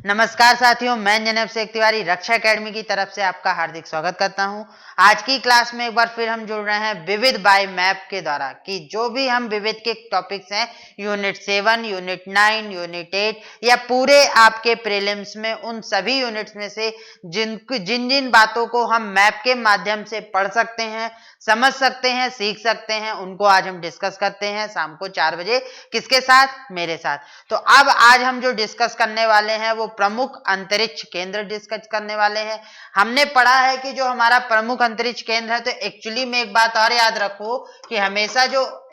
नमस्कार साथियों, मैं जनेब शेख तिवारी रक्षा एकेडमी की तरफ से आपका हार्दिक स्वागत करता हूं। आज की क्लास में एक बार फिर हम जुड़ रहे हैं विविध बाय मैप के द्वारा कि जो भी हम विविध के टॉपिक्स हैं यूनिट 7, यूनिट 9, यूनिट 8 या पूरे आपके प्रीलिम्स में उन सभी यूनिट्स में से जिन जिन बातों को हम मैप के माध्यम से पढ़ सकते हैं, समझ सकते हैं, सीख सकते हैं, उनको आज हम डिस्कस करते हैं शाम को 4 बजे। किसके साथ? मेरे साथ। तो अब आज हम जो डिस्कस करने वाले हैं वो प्रमुख अंतरिक्ष केंद्र डिस्कस करने वाले हैं। हमने पढ़ा है कि जो हमारा प्रमुख अंतरिक्ष केंद्र है, तो एक्चुअली में एक बात और याद रखो कि हमेशा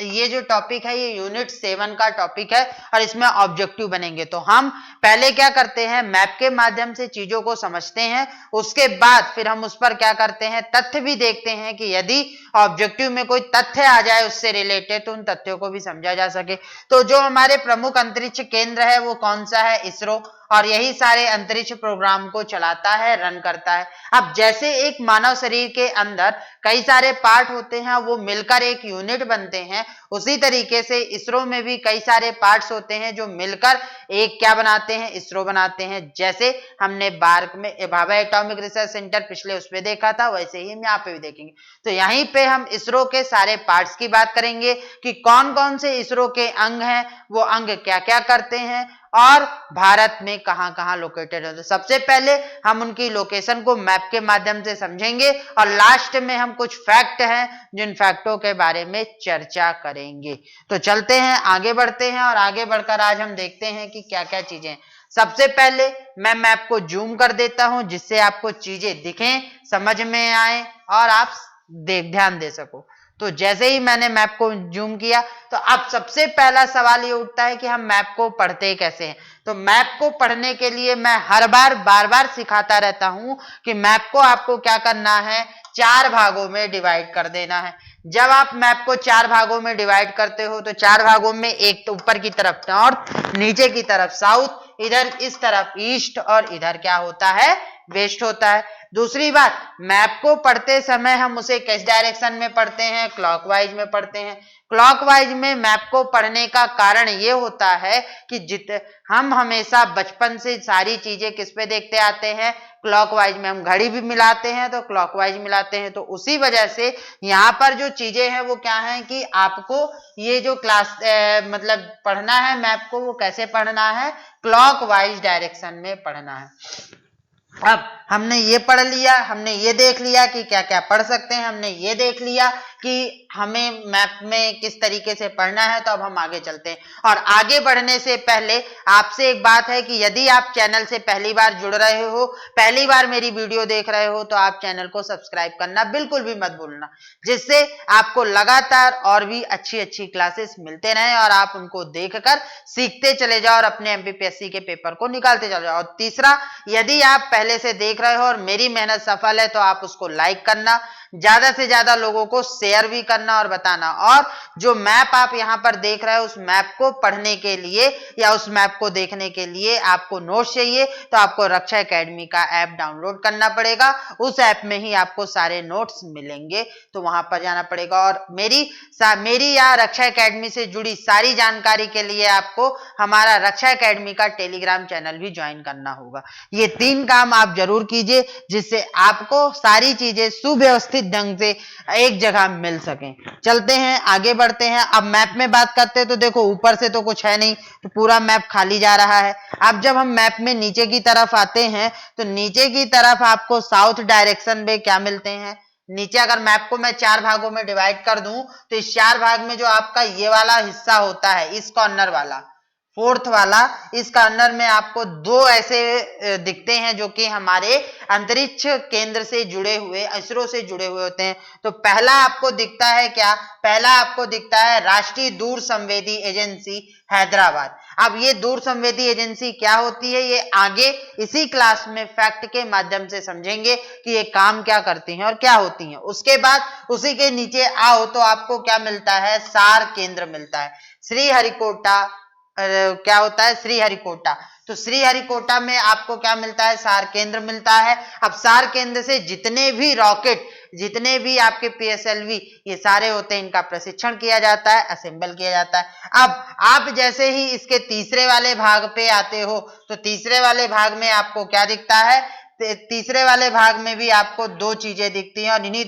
ये जो टॉपिक है ये यूनिट 7 का टॉपिक है और इसमें ऑब्जेक्टिव बनेंगे। तो हम पहले क्या करते हैं, मैप के माध्यम से चीजों को समझते हैं, उसके बाद फिर हम उस पर क्या करते हैं, तथ्य भी देखते हैं कि यदि ऑब्जेक्टिव में कोई तथ्य आ जाए उससे रिलेटेड तो उन तथ्यों को भी समझा जा सके। तो जो हमारे प्रमुख अंतरिक्ष केंद्र है वो कौन सा है? इसरो, और यही सारे अंतरिक्ष प्रोग्राम को चलाता है, रन करता है। अब जैसे एक मानव शरीर के अंदर कई सारे पार्ट होते हैं, वो मिलकर एक यूनिट बनते हैं, उसी तरीके से इसरो में भी कई सारे पार्ट्स होते हैं जो मिलकर एक क्या बनाते हैं? इसरो बनाते हैं। जैसे हमने बार्क में भाभा एटॉमिक रिसर्च सेंटर पिछले उसमें देखा था, वैसे ही हम यहाँ पे भी देखेंगे। तो यहीं पे हम इसरो के सारे पार्ट्स की बात करेंगे कि कौन कौन से इसरो के अंग हैं, वो अंग क्या क्या करते हैं और भारत में कहां कहां लोकेटेड है। तो सबसे पहले हम उनकी लोकेशन को मैप के माध्यम से समझेंगे और लास्ट में हम कुछ फैक्ट हैं जिन फैक्टों के बारे में चर्चा करेंगे। तो चलते हैं, आगे बढ़ते हैं और आगे बढ़कर आज हम देखते हैं कि क्या क्या चीजें। सबसे पहले मैं मैप को जूम कर देता हूं जिससे आपको चीजें दिखें, समझ में आए और आप ध्यान दे सको। तो जैसे ही मैंने मैप को जूम किया तो अब सबसे पहला सवाल ये उठता है कि हम मैप को पढ़ते कैसे हैं। तो मैप को पढ़ने के लिए मैं हर बार बार सिखाता रहता हूं कि मैप को आपको क्या करना है, 4 भागों में डिवाइड कर देना है। जब आप मैप को 4 भागों में डिवाइड करते हो तो 4 भागों में एक तो ऊपर की तरफ नॉर्थ, नीचे की तरफ साउथ, इधर इस तरफ ईस्ट और इधर क्या होता है? वेस्ट होता है। दूसरी बात, मैप को पढ़ते समय हम उसे किस डायरेक्शन में पढ़ते हैं? क्लॉकवाइज में पढ़ते हैं। क्लॉकवाइज में मैप को पढ़ने का कारण ये होता है कि हम हमेशा बचपन से सारी चीजें किस पे देखते आते हैं? क्लॉकवाइज में। हम घड़ी भी मिलाते हैं तो क्लॉकवाइज मिलाते हैं। तो उसी वजह से यहाँ पर जो चीजें हैं वो क्या है कि आपको ये जो क्लास मतलब पढ़ना है मैप को, वो कैसे पढ़ना है? क्लॉकवाइज डायरेक्शन में पढ़ना है। अब हमने ये पढ़ लिया, हमने ये देख लिया कि क्या क्या पढ़ सकते हैं, हमने ये देख लिया कि हमें मैप में किस तरीके से पढ़ना है। तो अब हम आगे चलते हैं और आगे बढ़ने से पहले आपसे एक बात है कि यदि आप चैनल से पहली बार जुड़ रहे हो, पहली बार मेरी वीडियो देख रहे हो, तो आप चैनल को सब्सक्राइब करना बिल्कुल भी मत भूलना, जिससे आपको लगातार और भी अच्छी अच्छी क्लासेस मिलते रहें और आप उनको देखकर सीखते चले जाओ और अपने एमपीपीएससी के पेपर को निकालते चले जाओ। और तीसरा, यदि आप पहले से देख रहे हो और मेरी मेहनत सफल है तो आप उसको लाइक करना, ज्यादा से ज्यादा लोगों को शेयर भी करना और बताना। और जो मैप आप यहां पर देख रहे हो, उस मैप को पढ़ने के लिए या उस मैप को देखने के लिए आपको नोट्स चाहिए तो आपको रक्षा एकेडमी का ऐप डाउनलोड करना पड़ेगा। उस ऐप में ही आपको सारे नोट्स मिलेंगे, तो वहां पर जाना पड़ेगा। और मेरी या रक्षा एकेडमी से जुड़ी सारी जानकारी के लिए आपको हमारा रक्षा एकेडमी का टेलीग्राम चैनल भी ज्वाइन करना होगा। ये 3 काम आप जरूर कीजिए जिससे आपको सारी चीजें सुव्यवस्थित ढंग से एक जगह मिल सकें। चलते हैं, आगे बढ़ते हैं। अब मैप में बात करते हैं तो देखो ऊपर से तो कुछ है नहीं, तो पूरा मैप खाली जा रहा है। अब जब हम मैप में नीचे की तरफ आते हैं तो नीचे की तरफ आपको साउथ डायरेक्शन में क्या मिलते हैं? नीचे अगर मैप को मैं 4 भागों में डिवाइड कर दूं तो इस 4 भाग में जो आपका ये वाला हिस्सा होता है, इस कॉर्नर वाला, फोर्थ वाला, इस कॉर्नर में आपको 2 ऐसे दिखते हैं जो कि हमारे अंतरिक्ष केंद्र से जुड़े हुए, इसरो से जुड़े हुए होते हैं। तो पहला आपको दिखता है क्या? पहला आपको दिखता है राष्ट्रीय दूर संवेदी एजेंसी हैदराबाद। अब ये दूर संवेदी एजेंसी क्या होती है, ये आगे इसी क्लास में फैक्ट के माध्यम से समझेंगे कि ये काम क्या करती हैं और क्या होती हैं। उसके बाद उसी के नीचे आओ तो आपको क्या मिलता है? सार केंद्र मिलता है। श्रीहरिकोटा क्या होता है? श्रीहरिकोटा। तो श्रीहरिकोटा में आपको क्या मिलता है? सार केंद्र मिलता है। अब सार केंद्र से जितने भी रॉकेट जितने भी आपके PSLV ये सारे होते हैं, इनका प्रशिक्षण किया जाता है, असेंबल किया जाता है। अब आप जैसे ही इसके तीसरे वाले भाग पे आते हो तो तीसरे वाले भाग में आपको क्या दिखता है? तीसरे वाले भाग में भी आपको दो चीजें दिखती हैं और इन्हीं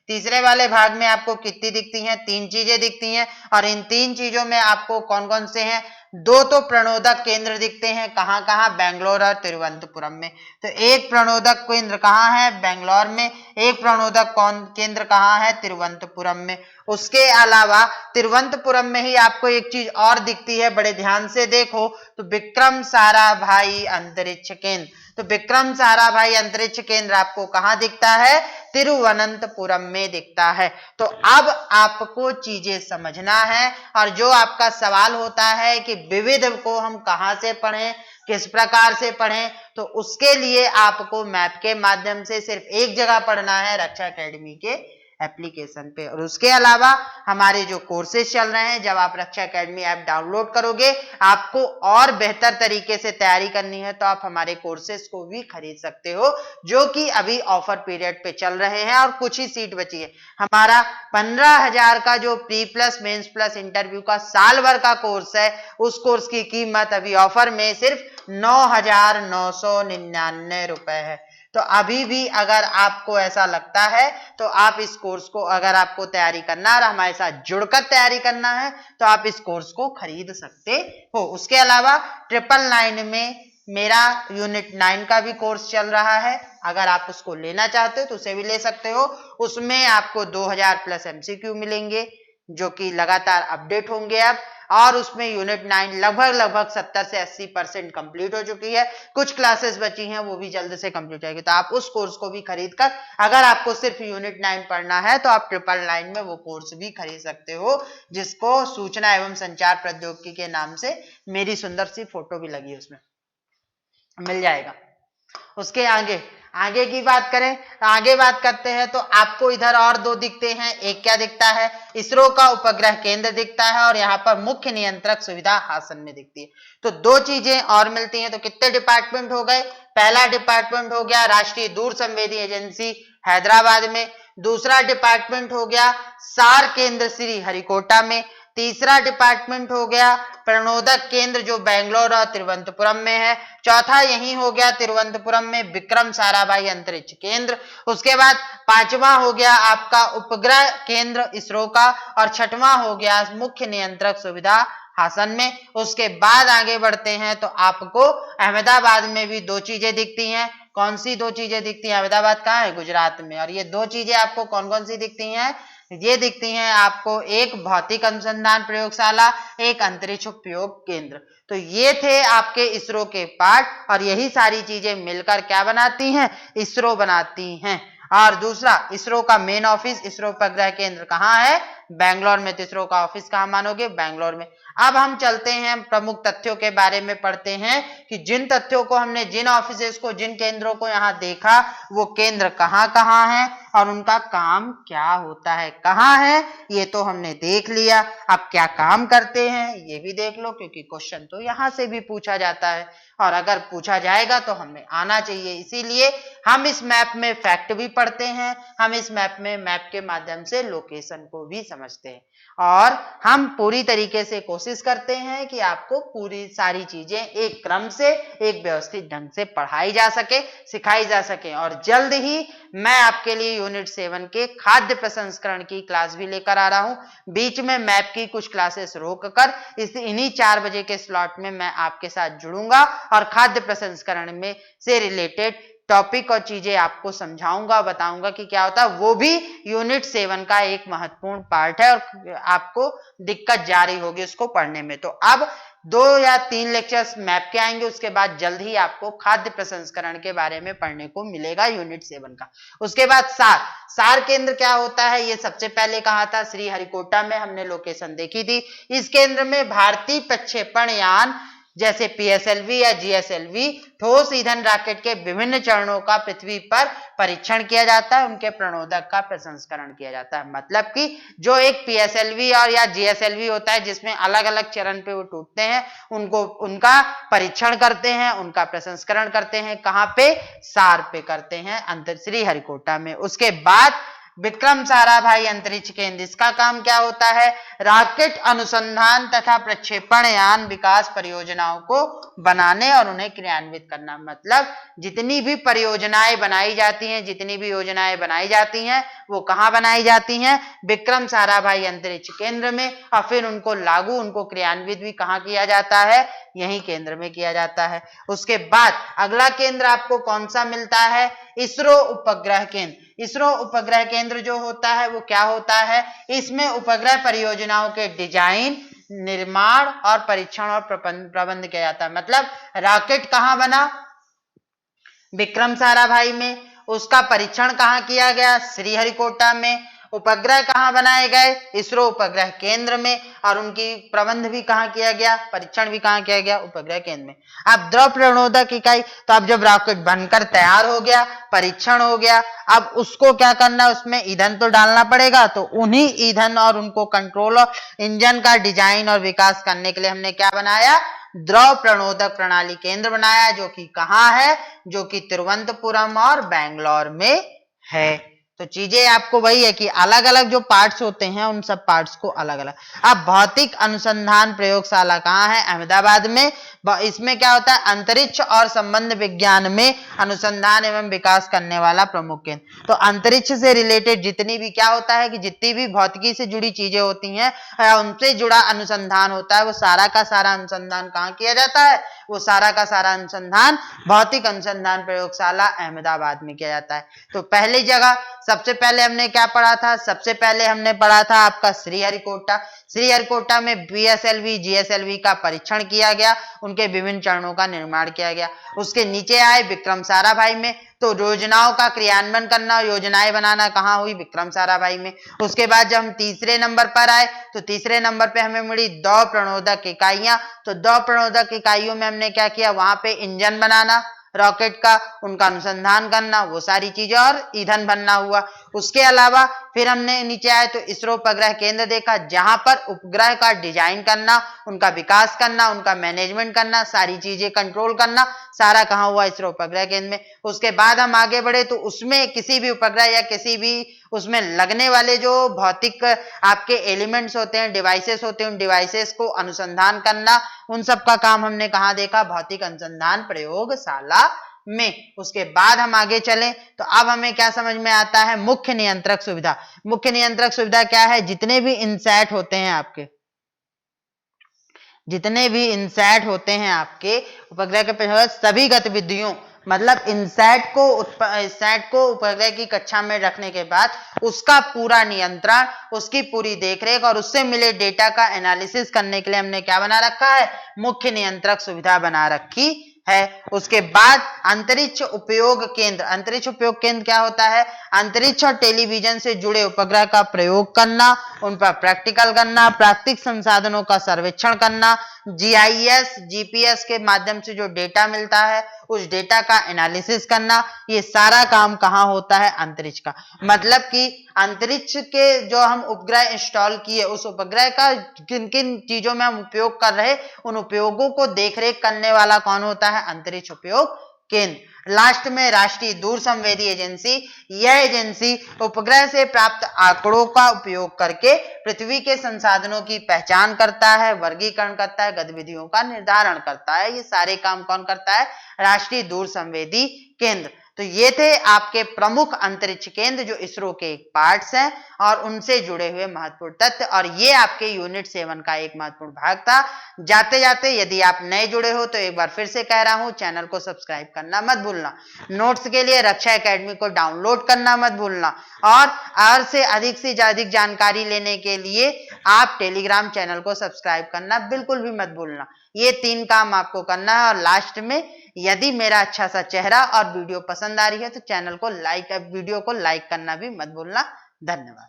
तीसरे वाले भाग में आपको कितनी दिखती हैं? 3 चीजें दिखती हैं और इन 3 चीजों में आपको कौन कौन से हैं? 2 तो प्रणोदक केंद्र दिखते हैं। कहाँ कहाँ? बेंगलोर और तिरुवनंतपुरम में। तो एक प्रणोदक केंद्र कहाँ है? बेंगलोर में। एक प्रणोदक केंद्र कहाँ है? तिरुवनंतपुरम में। उसके अलावा तिरुवनंतपुरम में ही आपको एक चीज और दिखती है, बड़े ध्यान से देखो तो विक्रम साराभाई अंतरिक्ष केंद्र। तो विक्रम साराभाई अंतरिक्ष केंद्र आपको कहाँ दिखता है? तिरुवनंतपुरम में दिखता है। तो अब आपको चीजें समझना है और जो आपका सवाल होता है कि विविध को हम कहाँ से पढ़ें, किस प्रकार से पढ़ें, तो उसके लिए आपको मैप के माध्यम से सिर्फ एक जगह पढ़ना है, रक्षा एकेडमी के एप्लीकेशन पे। और उसके अलावा हमारे जो कोर्सेज चल रहे हैं, जब आप रक्षा एकेडमी ऐप डाउनलोड करोगे, आपको और बेहतर तरीके से तैयारी करनी है तो आप हमारे कोर्सेज को भी खरीद सकते हो, जो कि अभी ऑफर पीरियड पे चल रहे हैं और कुछ ही सीट बची है। हमारा 15,000 का जो pre plus mains plus interview का साल भर का कोर्स है, उस कोर्स की कीमत अभी ऑफर में सिर्फ 9,999 रुपए है। तो अभी भी अगर आपको ऐसा लगता है तो आप इस कोर्स को, अगर आपको तैयारी करना है और हमारे साथ जुड़कर तैयारी करना है, तो आप इस कोर्स को खरीद सकते हो। उसके अलावा 999 में मेरा यूनिट 9 का भी कोर्स चल रहा है, अगर आप उसको लेना चाहते हो तो उसे भी ले सकते हो। उसमें आपको 2000 प्लस MCQ मिलेंगे जो कि लगातार अपडेट होंगे अब, और उसमें यूनिट 9 लगभग 70 से 80% कंप्लीट हो चुकी है। कुछ क्लासेस बची हैं, वो भी जल्द से कंप्लीट होगी। तो आप उस कोर्स को भी खरीद कर, अगर आपको सिर्फ यूनिट 9 पढ़ना है तो आप 999 में वो कोर्स भी खरीद सकते हो, जिसको सूचना एवं संचार प्रौद्योगिकी के नाम से मेरी सुंदर सी फोटो भी लगी है, उसमें मिल जाएगा। उसके आगे की बात करें, आगे बात करते हैं तो आपको इधर और दो दिखते हैं। एक क्या दिखता है? इसरो का उपग्रह केंद्र दिखता है और यहाँ पर मुख्य नियंत्रक सुविधा हासन में दिखती है। तो दो चीजें और मिलती हैं। तो कितने डिपार्टमेंट हो गए? पहला डिपार्टमेंट हो गया राष्ट्रीय दूर संवेदी एजेंसी हैदराबाद में, दूसरा डिपार्टमेंट हो गया सार केंद्र श्री हरिकोटा में, तीसरा डिपार्टमेंट हो गया प्रणोदक केंद्र जो बेंगलोर और तिरुवनंतपुरम में है, चौथा यही हो गया तिरुवनंतपुरम में विक्रम साराभाई अंतरिक्ष केंद्र। उसके बाद पांचवा हो गया आपका उपग्रह केंद्र इसरो का, और छठवां हो गया मुख्य नियंत्रक सुविधा हासन में। उसके बाद आगे बढ़ते हैं तो आपको अहमदाबाद में भी दो चीजें दिखती हैं। कौन सी दो चीजें दिखती हैं? अहमदाबाद कहाँ है? गुजरात में। और ये दो चीजें आपको कौन कौन सी दिखती हैं? ये दिखती हैं आपको, एक भौतिक अनुसंधान प्रयोगशाला, एक अंतरिक्ष उपयोग केंद्र। तो ये थे आपके इसरो के पार्ट, और यही सारी चीजें मिलकर क्या बनाती हैं? इसरो बनाती हैं। और दूसरा, इसरो का मेन ऑफिस, इसरो उपग्रह केंद्र कहाँ है? बेंगलोर में। तो इसरो का ऑफिस कहाँ मानोगे? बेंगलोर में। अब हम चलते हैं प्रमुख तथ्यों के बारे में पढ़ते हैं कि जिन तथ्यों को हमने, जिन ऑफिसेस को, जिन केंद्रों को यहाँ देखा, वो केंद्र कहाँ कहाँ है और उनका काम क्या होता है। कहाँ है ये तो हमने देख लिया, अब क्या काम करते हैं ये भी देख लो, क्योंकि क्वेश्चन तो यहाँ से भी पूछा जाता है और अगर पूछा जाएगा तो हमें आना चाहिए। इसीलिए हम इस मैप में फैक्ट भी पढ़ते हैं, हम इस मैप में मैप के माध्यम से लोकेशन को भी समझते हैं, और हम पूरी तरीके से कोशिश करते हैं कि आपको पूरी सारी चीजें एक क्रम से, एक व्यवस्थित ढंग से पढ़ाई जा सके, सिखाई जा सके। और जल्द ही मैं आपके लिए यूनिट 7 के खाद्य प्रसंस्करण की क्लास भी लेकर आ रहा हूं। बीच में मैप की कुछ क्लासेस रोककर इन्हीं 4 बजे के स्लॉट में मैं आपके साथ जुड़ूंगा और खाद्य प्रसंस्करण में से रिलेटेड टॉपिक और चीजें आपको समझाऊंगा, बताऊंगा कि क्या होता है। वो भी यूनिट 7 का एक महत्वपूर्ण पार्ट है और आपको दिक्कत जारी होगी उसको पढ़ने में। तो अब 2 या 3 लेक्चर्स मैप के आएंगे, उसके बाद जल्द ही आपको खाद्य प्रसंस्करण के बारे में पढ़ने को मिलेगा यूनिट 7 का। उसके बाद सार केंद्र क्या होता है, ये सबसे पहले कहा था श्री हरिकोटा में, हमने लोकेशन देखी थी। इस केंद्र में भारतीय प्रक्षेपण यान जैसे पीएसएलवी या जीएसएलवी ठोस ईंधन रॉकेट के विभिन्न चरणों का पृथ्वी पर परीक्षण किया जाता है, उनके प्रणोदक का प्रसंस्करण किया जाता है। मतलब कि जो एक पीएसएलवी और या जीएसएलवी होता है जिसमें अलग अलग चरण पे वो टूटते हैं, उनको उनका परीक्षण करते हैं, उनका प्रसंस्करण करते हैं। कहाँ पे? सार पे करते हैं, श्रीहरिकोटा में। उसके बाद विक्रम साराभाई अंतरिक्ष केंद्र, इसका काम क्या होता है? रॉकेट अनुसंधान तथा प्रक्षेपण यान विकास परियोजनाओं को बनाने और उन्हें क्रियान्वित करना। मतलब जितनी भी परियोजनाएं बनाई जाती हैं, जितनी भी योजनाएं बनाई जाती हैं, वो कहाँ बनाई जाती हैं? विक्रम साराभाई अंतरिक्ष केंद्र में। और फिर उनको लागू, उनको क्रियान्वित भी कहाँ किया जाता है? यही केंद्र में किया जाता है। उसके बाद अगला केंद्र आपको कौन सा मिलता है? इसरो उपग्रह केंद्र। इसरो उपग्रह केंद्र जो होता है वो क्या होता है? इसमें उपग्रह परियोजनाओं के डिजाइन, निर्माण और परीक्षण और प्रबंध किया जाता है। मतलब रॉकेट कहाँ बना? विक्रम साराभाई में। उसका परीक्षण कहाँ किया गया? श्रीहरिकोटा में। उपग्रह कहाँ बनाए गए? इसरो उपग्रह केंद्र में। और उनकी प्रबंध भी कहाँ किया गया? परीक्षण भी कहाँ किया गया? उपग्रह केंद्र में। अब द्रव प्रणोदक इकाई, तो अब जब रॉकेट बनकर तैयार हो गया, परीक्षण हो गया, अब उसको क्या करना है? उसमें ईंधन तो डालना पड़ेगा। तो उन्हीं ईंधन और उनको कंट्रोल और इंजन का डिजाइन और विकास करने के लिए हमने क्या बनाया? द्रव प्रणोदक प्रणाली केंद्र बनाया, जो कि कहाँ है? जो कि तिरुवनंतपुरम और बेंगलोर में है। तो चीजें आपको वही है कि अलग अलग जो पार्ट्स होते हैं उन सब पार्ट्स को अलग अलग। अब भौतिक अनुसंधान प्रयोगशाला कहाँ है? अहमदाबाद में। इसमें क्या होता है? अंतरिक्ष और संबंध विज्ञान में अनुसंधान एवं विकास करने वाला प्रमुख केंद्र। तो अंतरिक्ष से रिलेटेड जितनी भी क्या होता है कि जितनी भी भौतिकी से जुड़ी चीजें होती हैं, उनसे जुड़ा अनुसंधान होता है, वो सारा का सारा अनुसंधान कहाँ किया जाता है? वो सारा का सारा अनुसंधान भौतिक अनुसंधान प्रयोगशाला अहमदाबाद में किया जाता है। तो पहली जगह सबसे पहले हमने क्या पढ़ा था? सबसे पहले हमने पढ़ा था आपका श्रीहरिकोटा। श्रीहरिकोटा में बीएसएलवी, जीएसएलवी का परीक्षण किया गया, उनके विभिन्न चरणों का निर्माण किया गया। उसके नीचे आए विक्रम साराभाई में, तो योजनाओं का क्रियान्वयन करना, योजनाएं बनाना कहाँ हुई? विक्रम साराभाई में। उसके बाद जब हम तीसरे नंबर पर आए तो तीसरे नंबर पे हमें मिली द्रव प्रणोदक इकाइयां। तो द्रव प्रणोदक इकाइयों में हमने क्या किया? वहां पे इंजन बनाना रॉकेट का, उनका अनुसंधान करना, वो सारी चीजें, और ईंधन बनना हुआ। उसके अलावा फिर हमने नीचे आए तो इसरो उपग्रह केंद्र देखा, जहां पर उपग्रह का डिजाइन करना, उनका विकास करना, उनका मैनेजमेंट करना, सारी चीजें कंट्रोल करना, सारा कहाँ हुआ? इसरो उपग्रह केंद्र में। उसके बाद हम आगे बढ़े तो उसमें किसी भी उपग्रह या किसी भी उसमें लगने वाले जो भौतिक आपके एलिमेंट्स होते हैं, डिवाइसेस होते हैं, उन डिवाइसेस को अनुसंधान करना, उन सब का काम हमने कहाँ देखा? भौतिक अनुसंधान प्रयोगशाला में। उसके बाद हम आगे चलें तो अब हमें क्या समझ में आता है? मुख्य नियंत्रक सुविधा। मुख्य नियंत्रक सुविधा क्या है? जितने भी इनसैट होते हैं आपके, जितने भी इनसैट होते हैं आपके उपग्रह के सभी गतिविधियों, मतलब इनसैट को उपग्रह की कक्षा में रखने के बाद उसका पूरा नियंत्रण, उसकी पूरी देखरेख और उससे मिले डेटा का एनालिसिस करने के लिए हमने क्या बना रखा है? मुख्य नियंत्रक सुविधा बना रखी है। उसके बाद अंतरिक्ष उपयोग केंद्र। अंतरिक्ष उपयोग केंद्र क्या होता है? अंतरिक्ष और टेलीविजन से जुड़े उपग्रह का प्रयोग करना, उन पर प्रैक्टिकल करना, प्राकृतिक संसाधनों का सर्वेक्षण करना, जीआईएस, जीपीएस के माध्यम से जो डेटा मिलता है उस डेटा का एनालिसिस करना, ये सारा काम कहाँ होता है? अंतरिक्ष का। मतलब कि अंतरिक्ष के जो हम उपग्रह इंस्टॉल किए, उस उपग्रह का किन किन चीजों में हम उपयोग कर रहे, उन उपयोगों को देखरेख करने वाला कौन होता है? अंतरिक्ष उपयोग केंद्र। लास्ट में राष्ट्रीय दूर संवेदी एजेंसी। यह एजेंसी उपग्रह से प्राप्त आंकड़ों का उपयोग करके पृथ्वी के संसाधनों की पहचान करता है, वर्गीकरण करता है, गतिविधियों का निर्धारण करता है। ये सारे काम कौन करता है? राष्ट्रीय दूर संवेदी केंद्र। तो ये थे आपके प्रमुख अंतरिक्ष केंद्र जो इसरो के एक पार्ट्स हैं और उनसे जुड़े हुए महत्वपूर्ण तथ्य, और ये आपके यूनिट 7 का एक महत्वपूर्ण भाग था। जाते जाते यदि आप नए जुड़े हो तो एक बार फिर से कह रहा हूं, चैनल को सब्सक्राइब करना मत भूलना। नोट्स के लिए रक्षा एकेडमी को डाउनलोड करना मत भूलना, और से अधिक जानकारी लेने के लिए आप टेलीग्राम चैनल को सब्सक्राइब करना बिल्कुल भी मत भूलना। ये 3 काम आपको करना है। और लास्ट में यदि मेरा अच्छा सा चेहरा और वीडियो पसंद आ रही है तो वीडियो को लाइक करना भी मत भूलना। धन्यवाद।